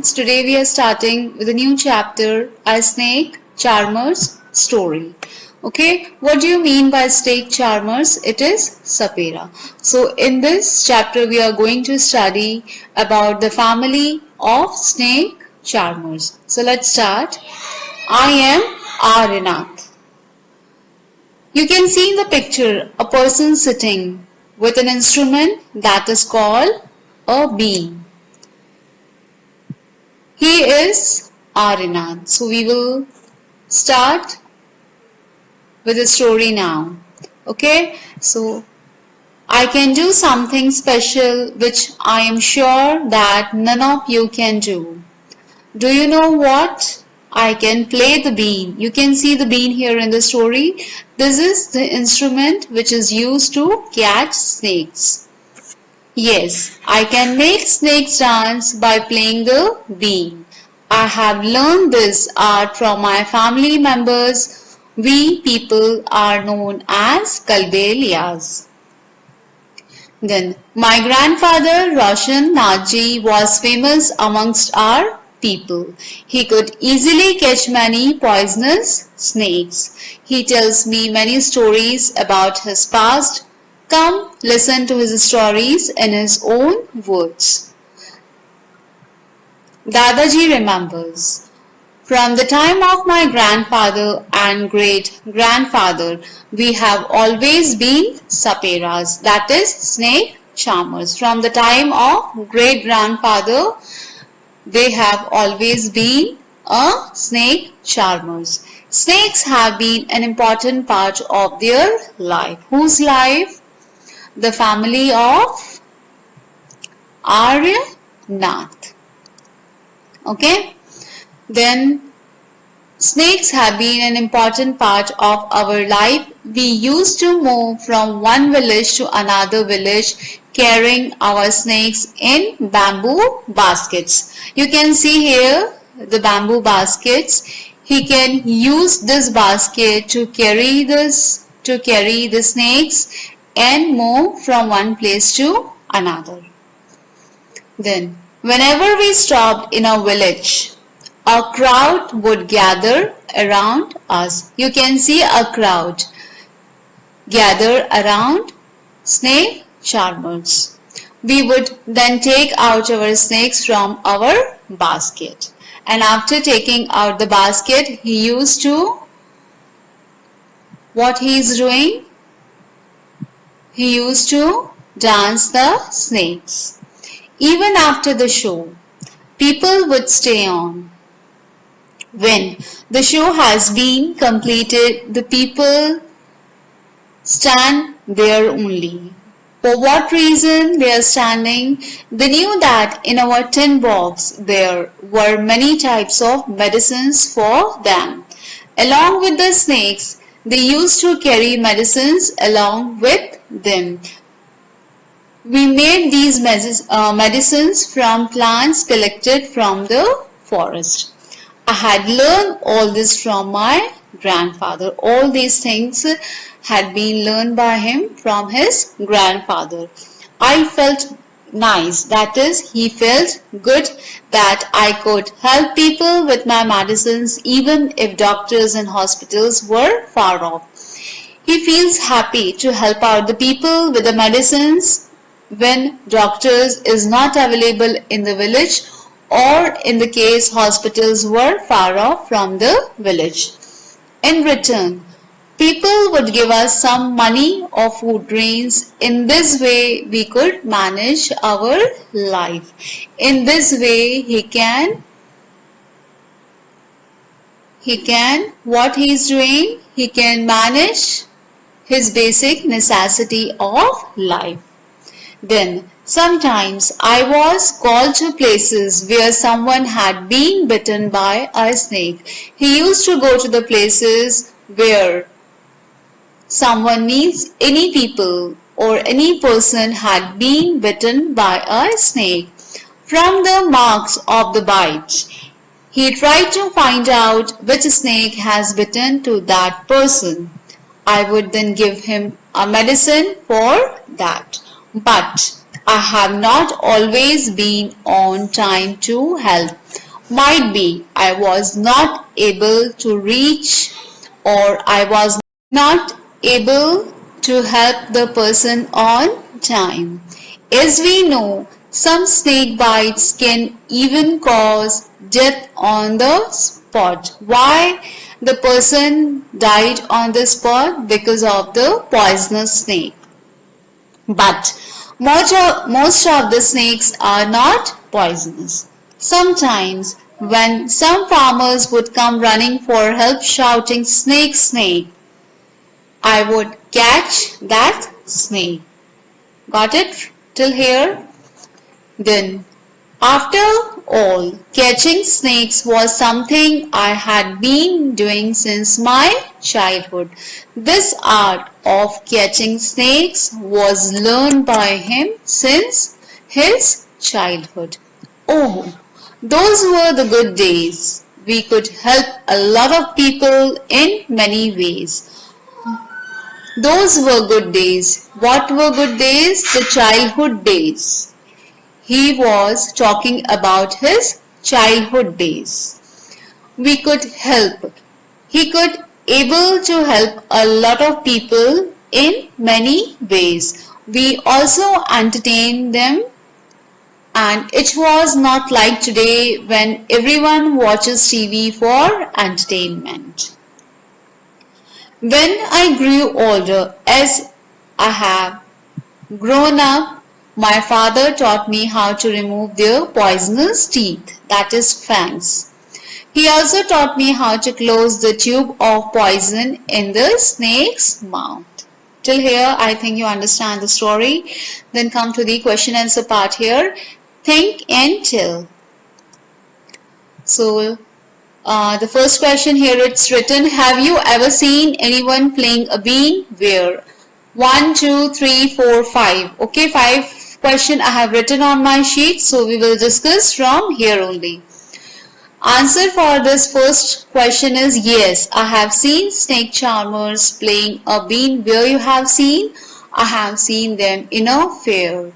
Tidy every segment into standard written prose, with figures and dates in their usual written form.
Today we are starting with a new chapter, A Snake Charmer's Story. Okay, what do you mean by snake charmers? It is Sapphira. So in this chapter we are going to study about the family of snake charmers. So let's start. I am Arinath. You can see in the picture a person sitting with an instrument that is called a bean. He is Arinath. So we will start with the story now. Okay, so I can do something special which I am sure that none of you can do. Do you know what? I can play the bean. You can see the bean here in the story. This is the instrument which is used to catch snakes. Yes, I can make snakes dance by playing the bean. I have learned this art from my family members. We people are known as Kalbelias. Then, my grandfather Roshan Naji was famous amongst our people. He could easily catch many poisonous snakes. He tells me many stories about his past. Come listen to his stories in his own words. Dadaji remembers. From the time of my grandfather and great-grandfather, we have always been sapperas, that is, snake charmers. From the time of great-grandfather, they have always been snake charmers. Snakes have been an important part of their life. Whose life? The family of Aryanath. Okay, then snakes have been an important part of our life. We used to move from one village to another village carrying our snakes in bamboo baskets. You can see here the bamboo baskets. He can use this basket to carry the snakes and move from one place to another. Then, whenever we stopped in a village, a crowd would gather around us. You can see a crowd gather around snake charmers. We would then take out our snakes from our basket. And after taking out the basket, he used to, what he is doing? He used to dance the snakes. Even after the show, people would stay on. When the show has been completed, the people stand there only. For what reason they are standing? They knew that in our tin box there were many types of medicines for them. Along with the snakes, they used to carry medicines along with them. We made these medicines from plants collected from the forest. I had learned all this from my grandfather. All these things had been learned by him from his grandfather. I felt nice, that is, he felt good that I could help people with my medicines even if doctors and hospitals were far off. He feels happy to help out the people with the medicines when doctors is not available in the village or in the case hospitals were far off from the village. In return, people would give us some money or food grains. In this way, we could manage our life. In this way, what he is doing? He can manage his basic necessity of life. Then, sometimes I was called to places where someone had been bitten by a snake. He used to go to the places where someone means any people or any person had been bitten by a snake. From the marks of the bite, he tried to find out which snake has bitten to that person. I would then give him a medicine for that. But I have not always been on time to help. Might be I was not able to reach or I was not able to help the person on time. As we know, some snake bites can even cause death on the spot. Why the person died on the spot? Because of the poisonous snake. But most of the snakes are not poisonous. Sometimes when some farmers would come running for help shouting, "Snake, snake," I would catch that snake. Got it till here? Then, after all, catching snakes was something I had been doing since my childhood. This art of catching snakes was learned by him since his childhood. Oh, those were the good days. We could help a lot of people in many ways. Those were good days. What were good days? The childhood days. He was talking about his childhood days. We could help. He could able to help a lot of people in many ways. We also entertained them, and it was not like today when everyone watches TV for entertainment. When I grew older, as I have grown up, my father taught me how to remove their poisonous teeth, that is fangs. He also taught me how to close the tube of poison in the snake's mouth. Till here, I think you understand the story. Then come to the question answer part here. Think and tell. So, the first question here, it's written, have you ever seen anyone playing a bean? Where? 1, 2, 3, 4, 5. Okay, 5 question I have written on my sheet, so we will discuss from here only. Answer for this first question is yes, I have seen snake charmers playing a bean. Where you have seen? I have seen them in a fair.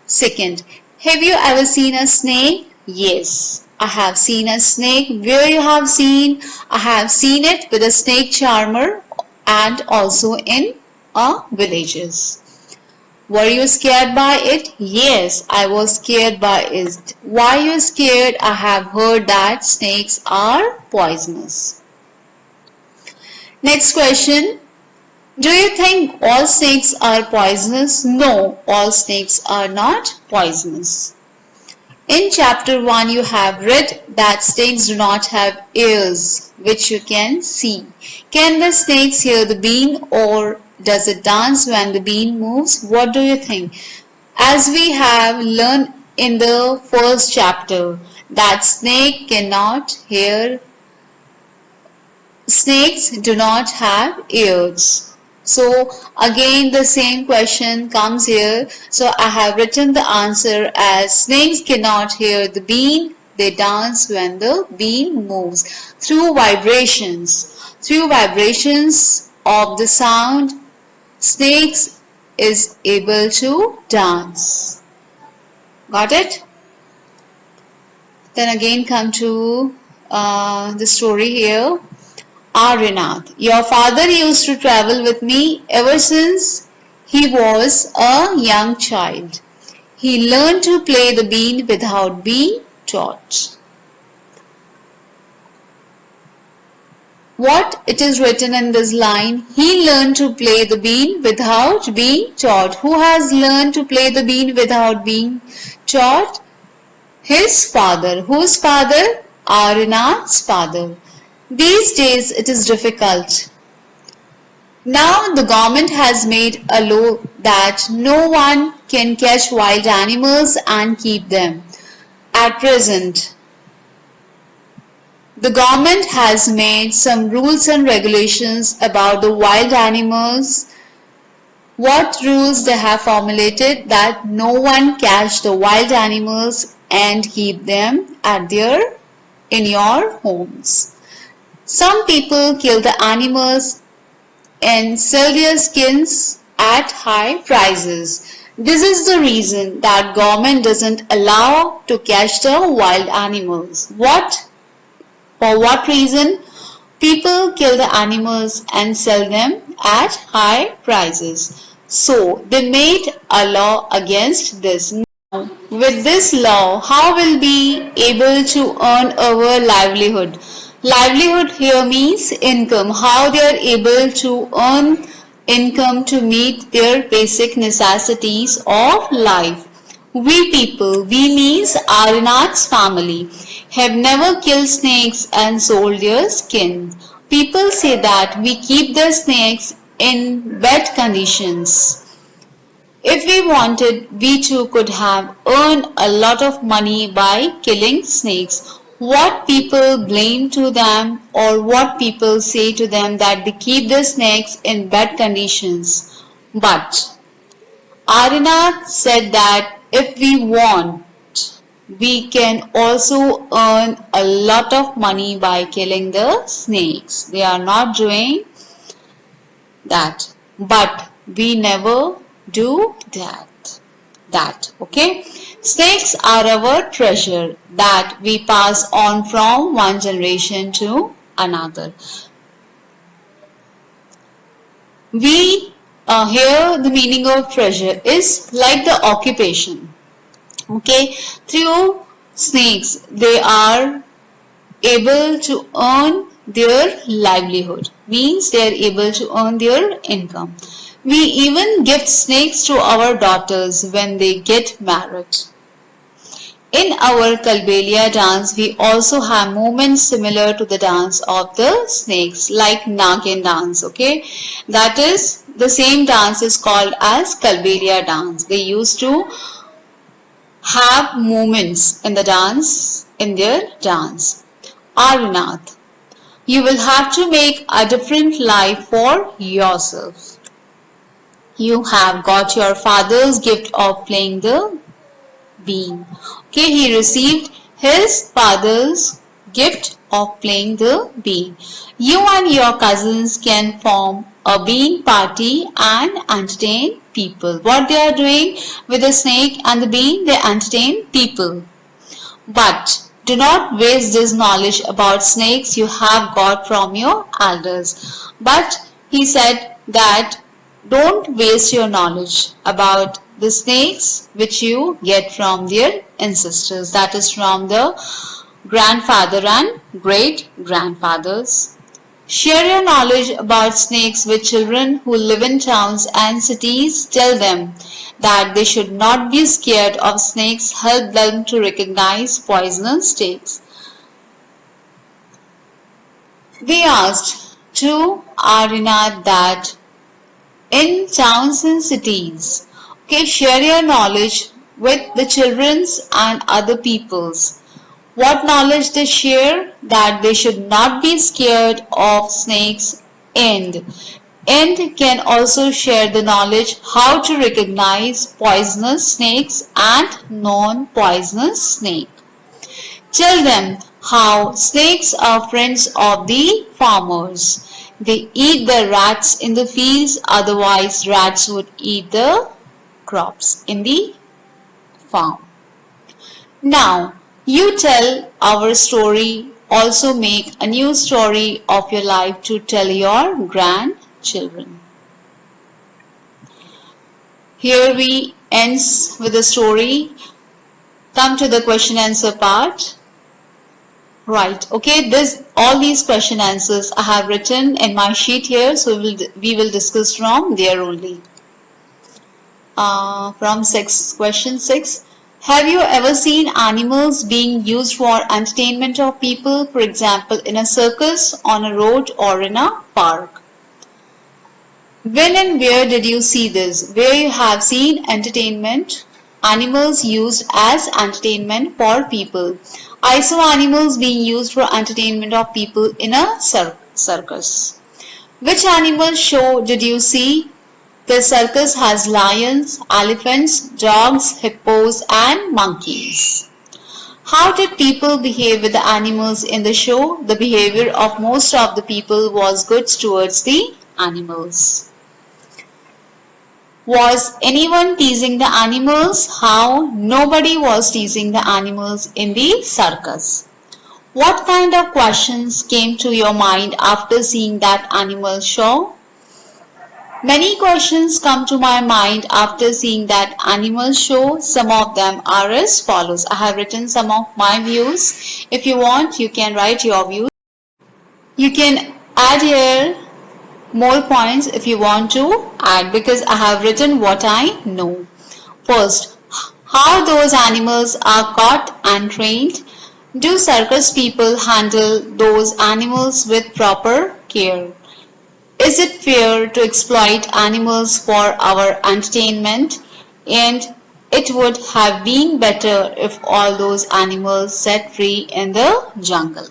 Second, have you ever seen a snake? Yes, I have seen a snake. Where you have seen? I have seen it with a snake charmer and also in villages. Were you scared by it? Yes, I was scared by it. Why you scared? I have heard that snakes are poisonous. Next question. Do you think all snakes are poisonous? No, all snakes are not poisonous. In chapter 1 you have read that snakes do not have ears which you can see. Can the snakes hear the bean or does it dance when the bean moves? What do you think? As we have learned in the first chapter that snakes do not have ears. So again the same question comes here. So I have written the answer as snakes cannot hear the bean. They dance when the bean moves through vibrations. Through vibrations of the sound, snakes is able to dance. Got it? Then again come to the story here. Arinath, your father used to travel with me ever since he was a young child. He learned to play the bean without being taught. What it is written in this line, he learned to play the bean without being taught. Who has learned to play the bean without being taught? His father. Whose father? Arinath's father. These days it is difficult. Now the government has made a law that no one can catch wild animals and keep them. At present, the government has made some rules and regulations about the wild animals. What rules they have formulated? That no one catch the wild animals and keep them in your homes. Some people kill the animals and sell their skins at high prices. This is the reason that government doesn't allow to catch the wild animals. For what reason? People kill the animals and sell them at high prices. So they made a law against this. Now, with this law, how will we be able to earn our livelihood? Livelihood here means income. How they are able to earn income to meet their basic necessities of life. We people, we means Arinath's family, have never killed snakes and sold their skin. People say that we keep the snakes in wet conditions. If we wanted, we too could have earned a lot of money by killing snakes. What people blame to them or what people say to them that they keep the snakes in bad conditions. But Arinath said that if we want, we can also earn a lot of money by killing the snakes. They are not doing that, but we never do that. Okay, snakes are our treasure that we pass on from one generation to another. We here the meaning of treasure is like the occupation. Okay, through snakes they are able to earn their livelihood, means they are able to earn their income. We even gift snakes to our daughters when they get married. In our Kalbelia dance, we also have movements similar to the dance of the snakes, like Nagin dance, okay? That is, the same dance is called as Kalbelia dance. They used to have movements in the dance, in their dance. Arinath, you will have to make a different life for yourself. You have got your father's gift of playing the bean. Okay, he received his father's gift of playing the bean. You and your cousins can form a bean party and entertain people. What they are doing with the snake and the bean, they entertain people. But do not waste this knowledge about snakes you have got from your elders. But he said that don't waste your knowledge about the snakes which you get from their ancestors, that is from the grandfather and great grandfathers. Share your knowledge about snakes with children who live in towns and cities. Tell them that they should not be scared of snakes. Help them to recognize poisonous snakes. They asked to Arinath that in towns and cities, okay, share your knowledge with the children's and other people's. What knowledge they share? That they should not be scared of snakes, and can also share the knowledge how to recognize poisonous snakes and non-poisonous snake. Tell them how snakes are friends of the farmers. They eat the rats in the fields, otherwise rats would eat the crops in the farm. Now, you tell our story, also make a new story of your life to tell your grandchildren. Here we ends with the story. Come to the question answer part. Right, okay, all these question answers I have written in my sheet here, so we will discuss from there only. From question 6. Have you ever seen animals being used for entertainment of people, for example, in a circus, on a road, or in a park? When and where did you see this? Where you have seen entertainment, animals used as entertainment for people. I saw animals being used for entertainment of people in a circus. Which animal show did you see? The circus has lions, elephants, dogs, hippos, and monkeys. How did people behave with the animals in the show? The behavior of most of the people was good towards the animals. Was anyone teasing the animals? How? Nobody was teasing the animals in the circus. What kind of questions came to your mind after seeing that animal show? Many questions come to my mind after seeing that animal show. Some of them are as follows. I have written some of my views. If you want, you can write your views. You can add here more points if you want to add, because I have written what I know. First, how those animals are caught and trained. Do circus people handle those animals with proper care? Is it fair to exploit animals for our entertainment? And it would have been better if all those animals set free in the jungle.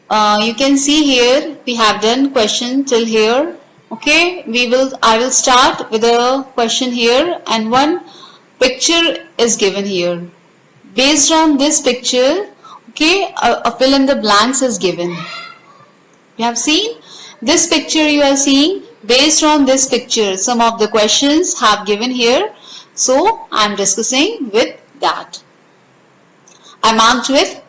You can see here we have done question till here. Okay, I will start with a question here, and one picture is given here. Based on this picture, okay, a fill in the blanks is given. You have seen this picture, you are seeing. Based on this picture, some of the questions have given here, so I am discussing with that. I marked with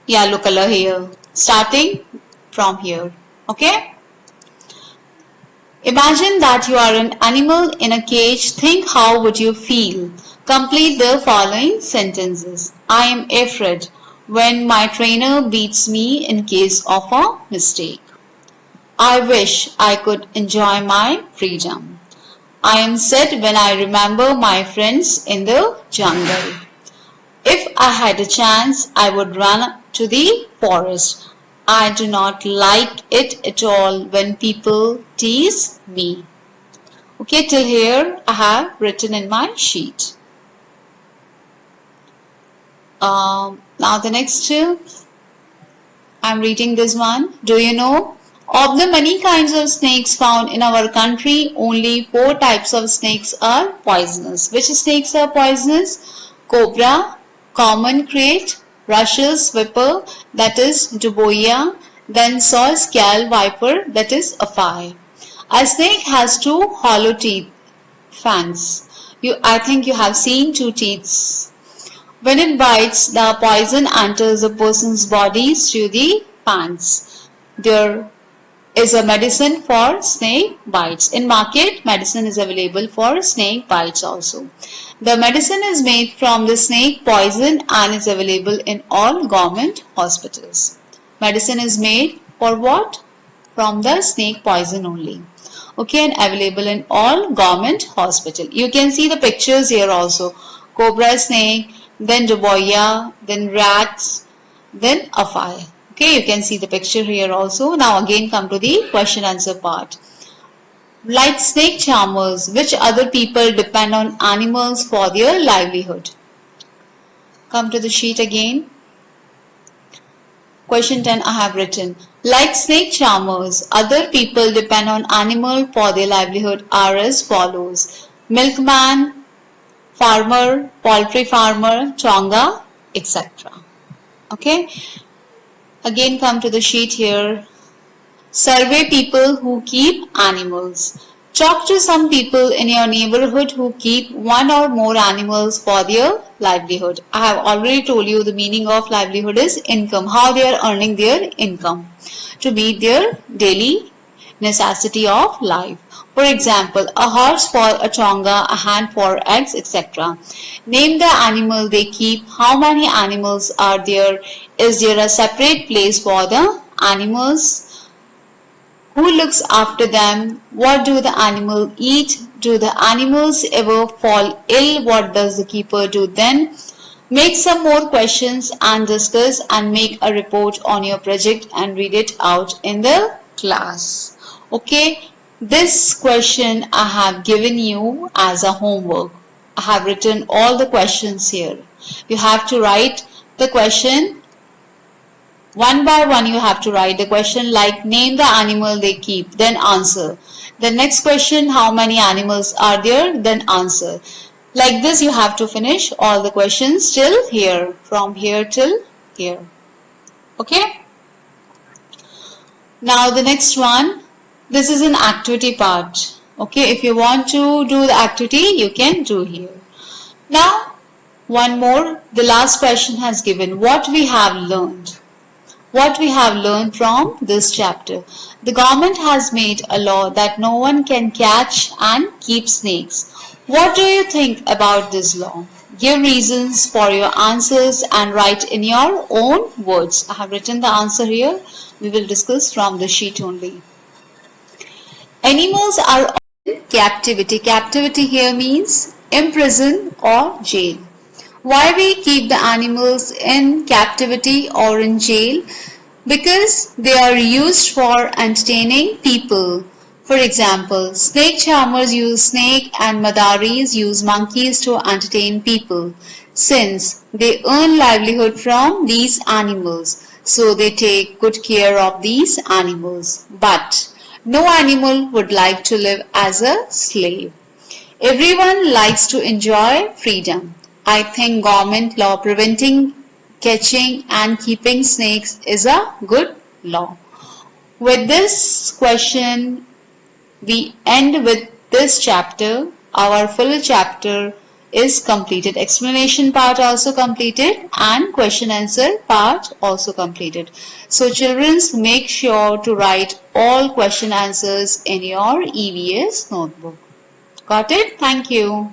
yellow color here, starting from here. Okay, imagine that you are an animal in a cage. Think, how would you feel? Complete the following sentences. I am afraid when my trainer beats me in case of a mistake. I wish I could enjoy my freedom. I am sad when I remember my friends in the jungle. If I had a chance, I would run to the forest. I do not like it at all when people tease me. Okay, till here I have written in my sheet. Now the next, I'm reading this one. Do you know? Of the many kinds of snakes found in our country, only 4 types of snakes are poisonous. Which snakes are poisonous? Cobra, common krait, Russell's viper, that is Dubois, then saw scale viper, that is Aphae. A snake has 2 hollow teeth, fangs. I think you have seen 2 teeth. When it bites, the poison enters a person's body through the fangs. There is a medicine for snake bites. In market, medicine is available for snake bites also. The medicine is made from the snake poison and is available in all government hospitals. Medicine is made for what? From the snake poison only. Okay, and available in all government hospital. You can see the pictures here also. Cobra snake, then Dubois, then rats, then Aphae. Okay, you can see the picture here also. Now again come to the question answer part. Like snake charmers, which other people depend on animals for their livelihood? Come to the sheet again. Question 10 I have written. Like snake charmers, other people depend on animals for their livelihood are as follows. Milkman, farmer, poultry farmer, chonga, etc. Okay. Again come to the sheet here. Survey people who keep animals. Talk to some people in your neighborhood who keep 1 or more animals for their livelihood. I have already told you the meaning of livelihood is income, how they are earning their income to meet their daily necessity of life. For example, a horse for a chonga, a hen for eggs, etc. Name the animal they keep. How many animals are there? Is there a separate place for the animals? Who looks after them? What do the animals eat? Do the animals ever fall ill? What does the keeper do then? Make some more questions and discuss and make a report on your project and read it out in the class. Okay, this question I have given you as a homework. I have written all the questions here. You have to write the question. One by one you have to write the question, like name the animal they keep, then answer. The next question, how many animals are there, then answer. Like this you have to finish all the questions till here, from here till here. Okay. Now the next one, this is an activity part. Okay, if you want to do the activity, you can do here. Now, one more, the last question has given what we have learned. What we have learned from this chapter. The government has made a law that no one can catch and keep snakes. What do you think about this law? Give reasons for your answers and write in your own words. I have written the answer here. We will discuss from the sheet only. Animals are in captivity. Captivity here means imprison or jail. Why we keep the animals in captivity or in jail? Because they are used for entertaining people. For example, snake charmers use snake and madaris use monkeys to entertain people. Since they earn livelihood from these animals, so they take good care of these animals. But no animal would like to live as a slave. Everyone likes to enjoy freedom. I think government law preventing catching and keeping snakes is a good law. With this question, we end with this chapter. Our full chapter is completed. Explanation part also completed and question answer part also completed. So children, make sure to write all question answers in your EVS notebook. Got it? Thank you.